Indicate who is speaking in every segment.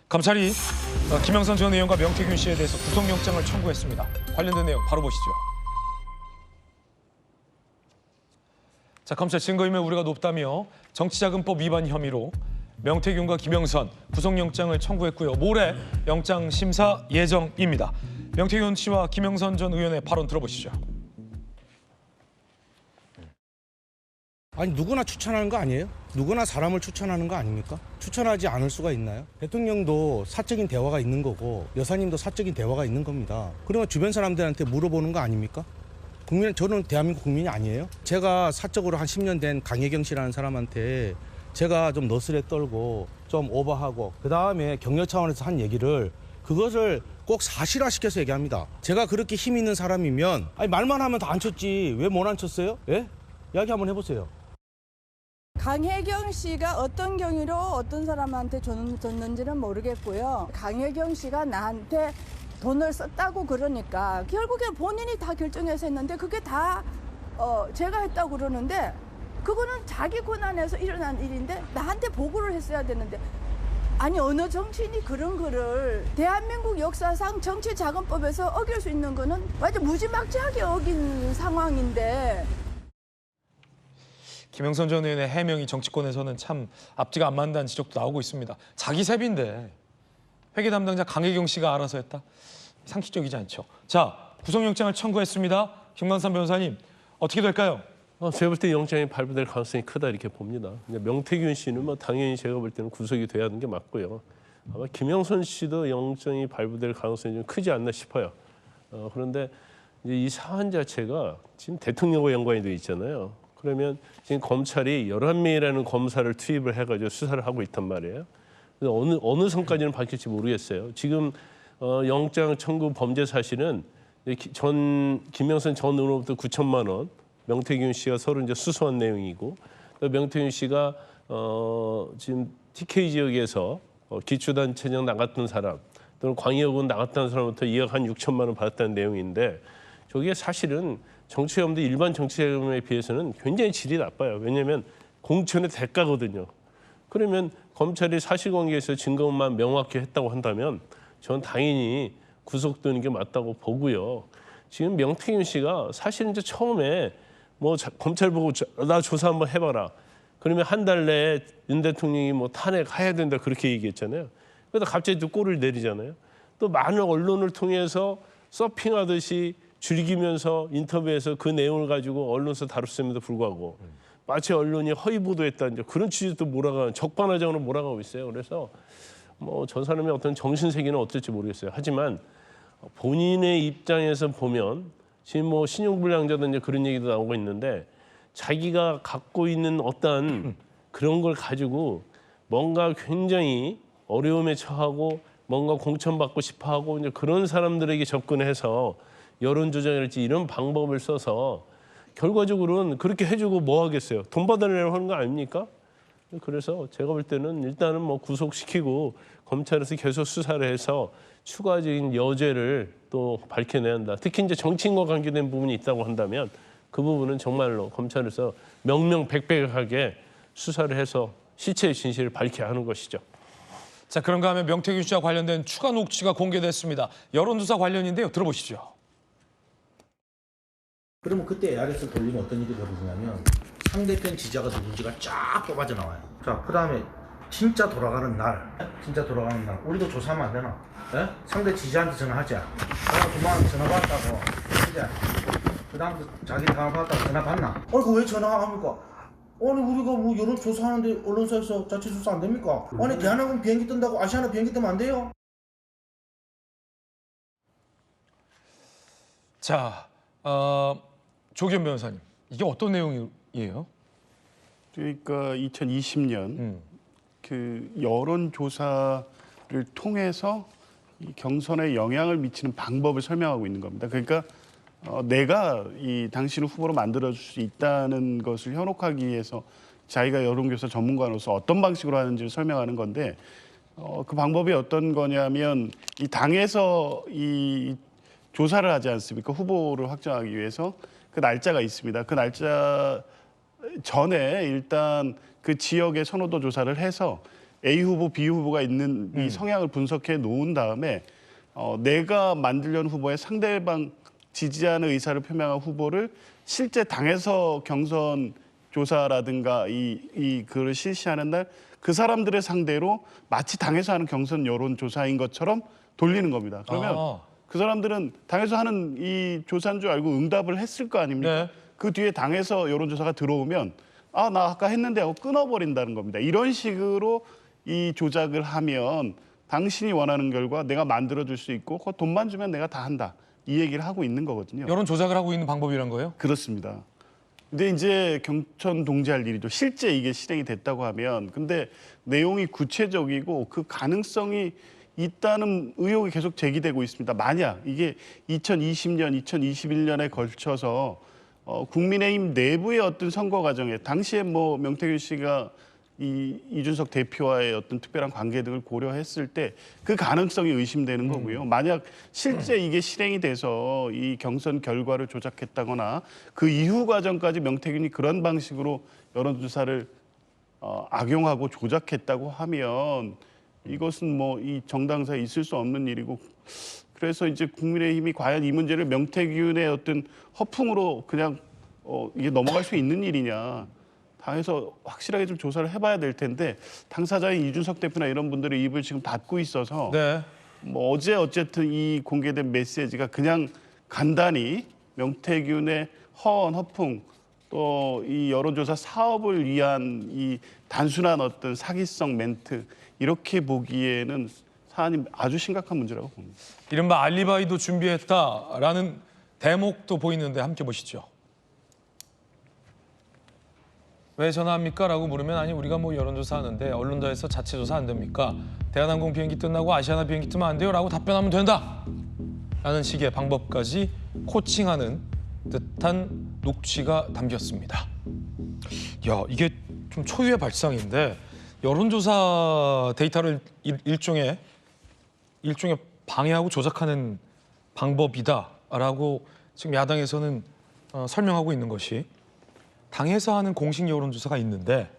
Speaker 1: 검찰이 김영선 전 의원과 명태균 씨에 대해서 구속영장을 청구했습니다. 관련된 내용 바로 보시죠. 자, 검찰 증거인멸 우려가 높다며 정치자금법 위반 혐의로 명태균과 김영선 구속영장을 청구했고요. 모레 영장 심사 예정입니다. 명태균 씨와 김영선 전 의원의 발언 들어보시죠.
Speaker 2: 아니 누구나 추천하는 거 아니에요? 누구나 사람을 추천하는 거 아닙니까? 추천하지 않을 수가 있나요? 대통령도 사적인 대화가 있는 거고 여사님도 사적인 대화가 있는 겁니다. 그러면 주변 사람들한테 물어보는 거 아닙니까? 저는 대한민국 국민이 아니에요? 제가 사적으로 한 10년 된 강혜경 씨라는 사람한테 제가 좀 너스레 떨고 좀 오버하고 그다음에 격려 차원에서 한 얘기를 그것을 꼭 사실화시켜서 얘기합니다. 제가 그렇게 힘 있는 사람이면 아니 말만 하면 다 안 쳤지 왜 못 안 쳤어요? 예? 이야기 한번 해보세요.
Speaker 3: 강혜경 씨가 어떤 경위로 어떤 사람한테 줬는지는 모르겠고요. 강혜경 씨가 나한테 돈을 썼다고 그러니까 결국에 본인이 다 결정해서 했는데 그게 다 제가 했다고 그러는데 그거는 자기 권한에서 일어난 일인데 나한테 보고를 했어야 되는데 아니 어느 정치인이 그런 거를 대한민국 역사상 정치자금법에서 어길 수 있는 거는 완전 무지막지하게 어긴 상황인데
Speaker 1: 김영선 전 의원의 해명이 정치권에서는 참 앞뒤가 안 맞는다는 지적도 나오고 있습니다. 자기 세비인데 회계 담당자 강혜경 씨가 알아서 했다? 상식적이지 않죠. 자, 구속영장을 청구했습니다. 김광삼 변호사님, 어떻게 될까요?
Speaker 4: 제가 볼 때 영장이 발부될 가능성이 크다 이렇게 봅니다. 명태균 씨는 뭐 당연히 제가 볼 때는 구속이 돼야 하는 게 맞고요. 아마 김영선 씨도 영장이 발부될 가능성이 좀 크지 않나 싶어요. 그런데 이제 이 사안 자체가 지금 대통령과 연관이 돼 있잖아요. 그러면 지금 검찰이 11명이라는 검사를 투입을 해가지고 수사를 하고 있단 말이에요. 그래서 어느 선까지는 밝힐지 모르겠어요. 지금 영장 청구 범죄 사실은 김영선 전 의원부터 9천만 원, 명태균 씨가 서로 이제 수수한 내용이고, 또 명태균 씨가 지금 TK 지역에서 기초단체장 나갔던 사람, 또는 광역은 나갔다는 사람부터 2억 한 6천만 원 받았다는 내용인데, 저게 사실은 정치자금도 일반 정치자금에 비해서는 굉장히 질이 나빠요. 왜냐하면 공천의 대가거든요. 그러면 검찰이 사실관계에서 증거만 명확히 했다고 한다면 전 당연히 구속되는 게 맞다고 보고요. 지금 명태균 씨가 사실 이제 처음에 뭐 검찰 보고 나 조사 한번 해봐라. 그러면 한 달 내에 윤 대통령이 뭐 탄핵해야 된다 그렇게 얘기했잖아요. 그러다 갑자기 또 꼴을 내리잖아요. 또 많은 언론을 통해서 서핑하듯이 즐기면서 인터뷰에서 그 내용을 가지고 언론에서 다뤘음에도 불구하고 마치 언론이 허위 보도했다 이제 그런 취지도 몰아가는 적반하장으로 몰아가고 있어요. 그래서 뭐 저 사람의 어떤 정신 세계는 어떨지 모르겠어요. 하지만 본인의 입장에서 보면 지금 뭐 신용불량자든 그런 얘기도 나오고 있는데 자기가 갖고 있는 어떤 그런 걸 가지고 뭔가 굉장히 어려움에 처하고 뭔가 공천받고 싶어하고 이제 그런 사람들에게 접근해서 여론 조작이랄지 이런 방법을 써서 결과적으로는 그렇게 해주고 뭐 하겠어요? 돈 받아내려고 하는 거 아닙니까? 그래서 제가 볼 때는 일단은 뭐 구속시키고 검찰에서 계속 수사를 해서 추가적인 여죄를 또 밝혀내야 한다. 특히 이제 정치인과 관계된 부분이 있다고 한다면 그 부분은 정말로 검찰에서 명명백백하게 수사를 해서 실체의 진실을 밝혀야 하는 것이죠.
Speaker 1: 자, 그런가 하면 명태균 씨와 관련된 추가 녹취가 공개됐습니다. 여론조사 관련인데요. 들어보시죠.
Speaker 5: 그러면 그때 ARS를 돌리면 어떤 일이 벌어지냐면 상대편 지지자가 누군지가 쫙 뽑아져 나와요. 자, 그 다음에 진짜 돌아가는 날 우리도 조사하면 안 되나? 예? 상대 지지자한테 전화하자. 그만 전화 받았다고. 이제 그 다음 자기 전화 받았다고 전화 받나? 아니 그거 왜 전화합니까? 아니 우리가 뭐 여론 조사하는데 언론사에서 자체 수사 안 됩니까? 아니 대한항공 비행기 뜬다고 아시아나 비행기 뜨면 안 돼요?
Speaker 1: 자, 조기현 변호사님, 이게 어떤 내용이에요?
Speaker 6: 그러니까 2020년 그 여론조사를 통해서 이 경선에 영향을 미치는 방법을 설명하고 있는 겁니다. 그러니까 내가 이 당신을 후보로 만들어줄 수 있다는 것을 현혹하기 위해서 자기가 여론조사 전문가로서 어떤 방식으로 하는지를 설명하는 건데 그 방법이 어떤 거냐면 이 당에서 이 조사를 하지 않습니까? 후보를 확정하기 위해서 그 날짜가 있습니다. 그 날짜 전에 일단 그 지역의 선호도 조사를 해서 A 후보, B 후보가 있는 이 성향을 분석해 놓은 다음에 내가 만들려는 후보의 상대방 지지하는 의사를 표명한 후보를 실제 당에서 경선 조사라든가 그걸 실시하는 날 그 사람들의 상대로 마치 당에서 하는 경선 여론 조사인 것처럼 돌리는 겁니다. 그러면 그 사람들은 당에서 하는 이 조사인 줄 알고 응답을 했을 거 아닙니까?
Speaker 1: 네.
Speaker 6: 그 뒤에 당에서 여론조사가 들어오면 나 아까 했는데 하고 끊어버린다는 겁니다. 이런 식으로 이 조작을 하면 당신이 원하는 결과 내가 만들어줄 수 있고 그 돈만 주면 내가 다 한다. 이 얘기를 하고 있는 거거든요.
Speaker 1: 여론 조작을 하고 있는 방법이란 거예요?
Speaker 6: 그렇습니다. 근데 이제 경천 동지할 일이죠. 실제 이게 실행이 됐다고 하면 근데 내용이 구체적이고 그 가능성이 있다는 의혹이 계속 제기되고 있습니다. 만약 이게 2020년, 2021년에 걸쳐서 국민의힘 내부의 어떤 선거 과정에 당시에 뭐 명태균 씨가 이준석 대표와의 어떤 특별한 관계 등을 고려했을 때 그 가능성이 의심되는 거고요. 만약 실제 이게 실행이 돼서 이 경선 결과를 조작했다거나 그 이후 과정까지 명태균이 그런 방식으로 여론조사를 악용하고 조작했다고 하면 이것은 뭐 이 정당사에 있을 수 없는 일이고 그래서 이제 국민의힘이 과연 이 문제를 명태균의 어떤 허풍으로 그냥 이게 넘어갈 수 있는 일이냐. 당에서 확실하게 좀 조사를 해봐야 될 텐데 당사자인 이준석 대표나 이런 분들의 입을 지금 닫고 있어서
Speaker 1: 네.
Speaker 6: 뭐 어쨌든 이 공개된 메시지가 그냥 간단히 명태균의 허언 허풍 또 이 여론조사 사업을 위한 이 단순한 어떤 사기성 멘트 이렇게 보기에는 사안이 아주 심각한 문제라고 봅니다.
Speaker 1: 이른바 알리바이도 준비했다라는 대목도 보이는데 함께 보시죠. 왜 전화합니까? 라고 물으면 아니 우리가 뭐 여론조사 하는데 언론사에서 자체 조사 안 됩니까? 대한항공 비행기 뜬다고 아시아나 비행기 뜨면 안 돼요? 라고 답변하면 된다. 라는 식의 방법까지 코칭하는 듯한 녹취가 담겼습니다. 야, 이게 좀 초유의 발상인데 여론조사 데이터를 일종의 방해하고 조작하는 방법이다라고 지금 야당에서는 설명하고 있는 것이 당에서 하는 공식 여론조사가 있는데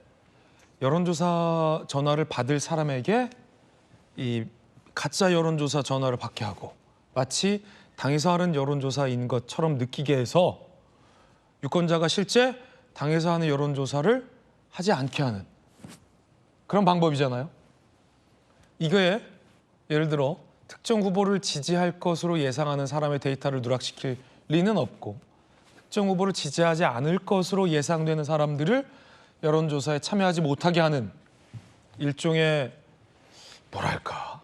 Speaker 1: 여론조사 전화를 받을 사람에게 이 가짜 여론조사 전화를 받게 하고 마치 당에서 하는 여론조사인 것처럼 느끼게 해서 유권자가 실제 당에서 하는 여론조사를 하지 않게 하는 그런 방법이잖아요. 이거에 예를 들어 특정 후보를 지지할 것으로 예상하는 사람의 데이터를 누락시킬 리는 없고 특정 후보를 지지하지 않을 것으로 예상되는 사람들을 여론조사에 참여하지 못하게 하는 일종의 뭐랄까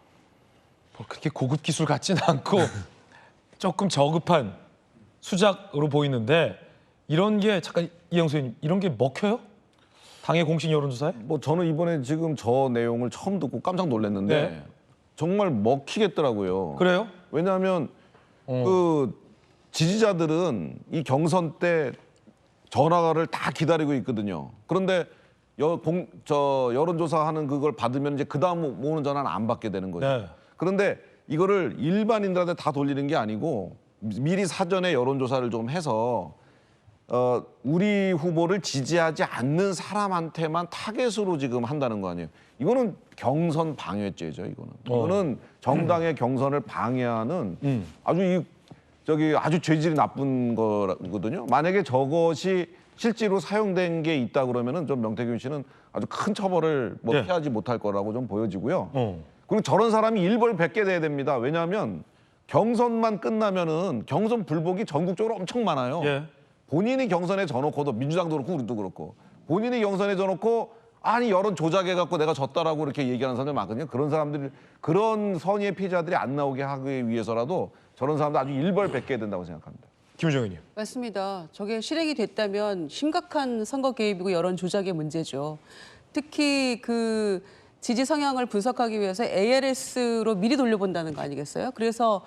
Speaker 1: 뭐 그렇게 고급 기술 같지는 않고 조금 저급한 수작으로 보이는데 이런 게 잠깐 이영수 의원님 이런 게 먹혀요? 당의 공식 여론조사에?
Speaker 7: 뭐 저는 이번에 지금 저 내용을 처음 듣고 깜짝 놀랐는데
Speaker 1: 네.
Speaker 7: 정말 먹히겠더라고요.
Speaker 1: 그래요?
Speaker 7: 왜냐하면 그 지지자들은 이 경선 때 전화를 다 기다리고 있거든요. 그런데 여론조사 하는 그걸 받으면 이제 그 다음 오는 전화는 안 받게 되는 거죠.
Speaker 1: 네.
Speaker 7: 그런데 이거를 일반인들한테 다 돌리는 게 아니고 미리 사전에 여론조사를 좀 해서 우리 후보를 지지하지 않는 사람한테만 타겟으로 지금 한다는 거 아니에요. 이거는 경선 방해죄죠. 이거는 정당의 경선을 방해하는 아주 죄질이 나쁜 거거든요. 만약에 저것이 실제로 사용된 게 있다 그러면은 좀 명태균 씨는 아주 큰 처벌을
Speaker 1: 네.
Speaker 7: 피하지 못할 거라고 좀 보여지고요. 그리고 저런 사람이 일벌백계 돼야 됩니다. 왜냐하면 경선만 끝나면은 경선 불복이 전국적으로 엄청 많아요.
Speaker 1: 예.
Speaker 7: 본인이 경선에 져놓고도 민주당도 그렇고 우리도 그렇고 본인이 경선에 져놓고 아니 여론 조작해갖고 내가 졌다라고 이렇게 얘기하는 사람들 많거든요. 그런 사람들 그런 선의의 피해자들이 안 나오게 하기 위해서라도 저런 사람들 아주 일벌백계해야 된다고 생각합니다.
Speaker 1: 김우정 의원님.
Speaker 8: 맞습니다. 저게 실행이 됐다면 심각한 선거 개입이고 여론 조작의 문제죠. 특히 그 지지 성향을 분석하기 위해서 ALS로 미리 돌려본다는 거 아니겠어요? 그래서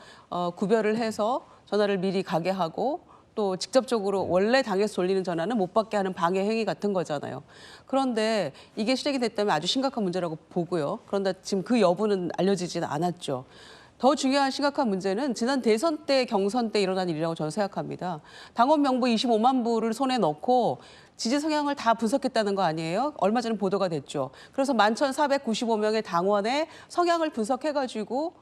Speaker 8: 구별을 해서 전화를 미리 가게 하고 또 직접적으로 원래 당에서 돌리는 전화는 못 받게 하는 방해 행위 같은 거잖아요. 그런데 이게 실행이 됐다면 아주 심각한 문제라고 보고요. 그런데 지금 그 여부는 알려지지는 않았죠. 더 중요한 심각한 문제는 지난 대선 때 경선 때 일어난 일이라고 저는 생각합니다. 당원 명부 25만 부를 손에 넣고 지지 성향을 다 분석했다는 거 아니에요? 얼마 전에 보도가 됐죠. 그래서 11,495명의 당원의 성향을 분석해가지고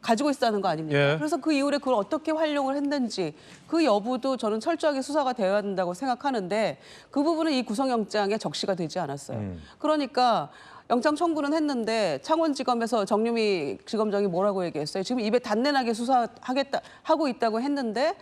Speaker 8: 가지고 있다는 거 아닙니까?
Speaker 1: 예.
Speaker 8: 그래서 그 이후에 그걸 어떻게 활용을 했는지 그 여부도 저는 철저하게 수사가 되어야 된다고 생각하는데 그 부분은 이 구속영장에 적시가 되지 않았어요. 그러니까 영장 청구는 했는데 창원지검에서 정유미 지검장이 뭐라고 얘기했어요? 지금 입에 단내나게 하고 있다고 했는데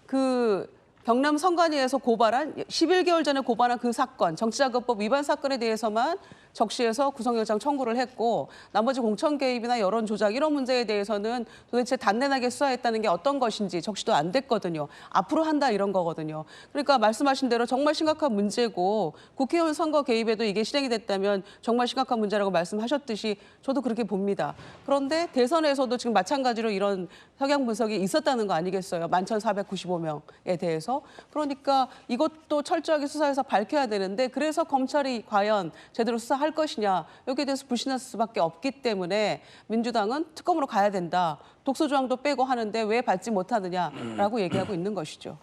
Speaker 8: 그 경남 성관위에서 고발한 11개월 전에 고발한 그 사건, 정치자금법 위반 사건에 대해서만 적시해서 구속영장 청구를 했고 나머지 공천 개입이나 여론 조작 이런 문제에 대해서는 도대체 단내나게 수사했다는 게 어떤 것인지 적시도 안 됐거든요. 앞으로 한다 이런 거거든요. 그러니까 말씀하신 대로 정말 심각한 문제고 국회의원 선거 개입에도 이게 실행이 됐다면 정말 심각한 문제라고 말씀하셨듯이 저도 그렇게 봅니다. 그런데 대선에서도 지금 마찬가지로 이런 성향 분석이 있었다는 거 아니겠어요? 11,495명에 대해서. 그러니까 이것도 철저하게 수사해서 밝혀야 되는데 그래서 검찰이 과연 제대로 수사할 것이냐 여기에 대해서 불신할 수밖에 없기 때문에 민주당은 특검으로 가야 된다. 독소조항도 빼고 하는데 왜 받지 못하느냐라고 얘기하고 있는 것이죠.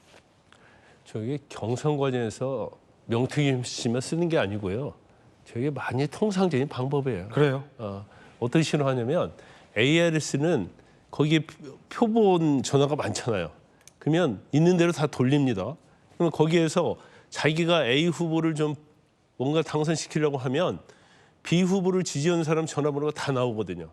Speaker 4: 저게 경선 과정에서 명태균 씨만 쓰는 게 아니고요. 저게 많이 통상적인 방법이에요.
Speaker 1: 그래요?
Speaker 4: 어떻게 싫어하냐면 ARS는 거기에 표본 전화가 많잖아요. 그러면 있는 대로 다 돌립니다. 그럼 거기에서 자기가 A 후보를 좀 뭔가 당선시키려고 하면 B 후보를 지지하는 사람 전화번호가 다 나오거든요.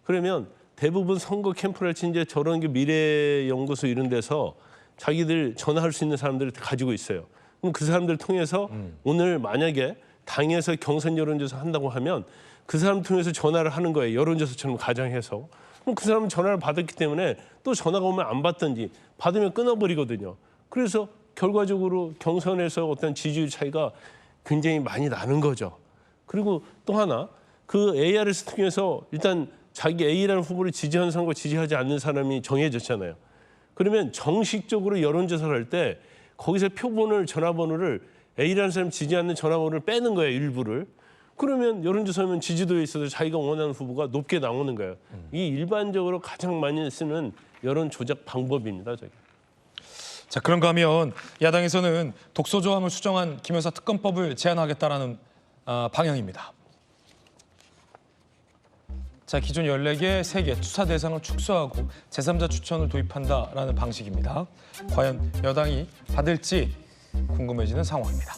Speaker 4: 그러면 대부분 선거 캠프랄지 이제 저런 게 미래연구소 이런 데서 자기들 전화할 수 있는 사람들을 가지고 있어요. 그럼 그 사람들 통해서 오늘 만약에 당에서 경선 여론조사 한다고 하면 그 사람 통해서 전화를 하는 거예요. 여론조사처럼 가정해서. 그럼 그 사람은 전화를 받았기 때문에 또 전화가 오면 안 받든지 받으면 끊어버리거든요. 그래서 결과적으로 경선에서 어떤 지지율 차이가 굉장히 많이 나는 거죠. 그리고 또 하나 그 ARS 통해서 일단 자기 A라는 후보를 지지하는 사람과 지지하지 않는 사람이 정해졌잖아요. 그러면 정식적으로 여론조사를 할 때 거기서 표본을 전화번호를 A라는 사람 지지 않는 전화번호를 빼는 거예요. 일부를. 그러면 여론조사하면 지지도에 있어서 자기가 원하는 후보가 높게 나오는 거예요. 이게 일반적으로 가장 많이 쓰는 여론 조작 방법입니다. 저게.
Speaker 1: 자, 그런가 하면 야당에서는 독소조항을 수정한 김 여사 특검법을 제안하겠다라는 방향입니다. 자, 기존 14개, 3개 수사 대상을 축소하고 제3자 추천을 도입한다라는 방식입니다. 과연 여당이 받을지 궁금해지는 상황입니다.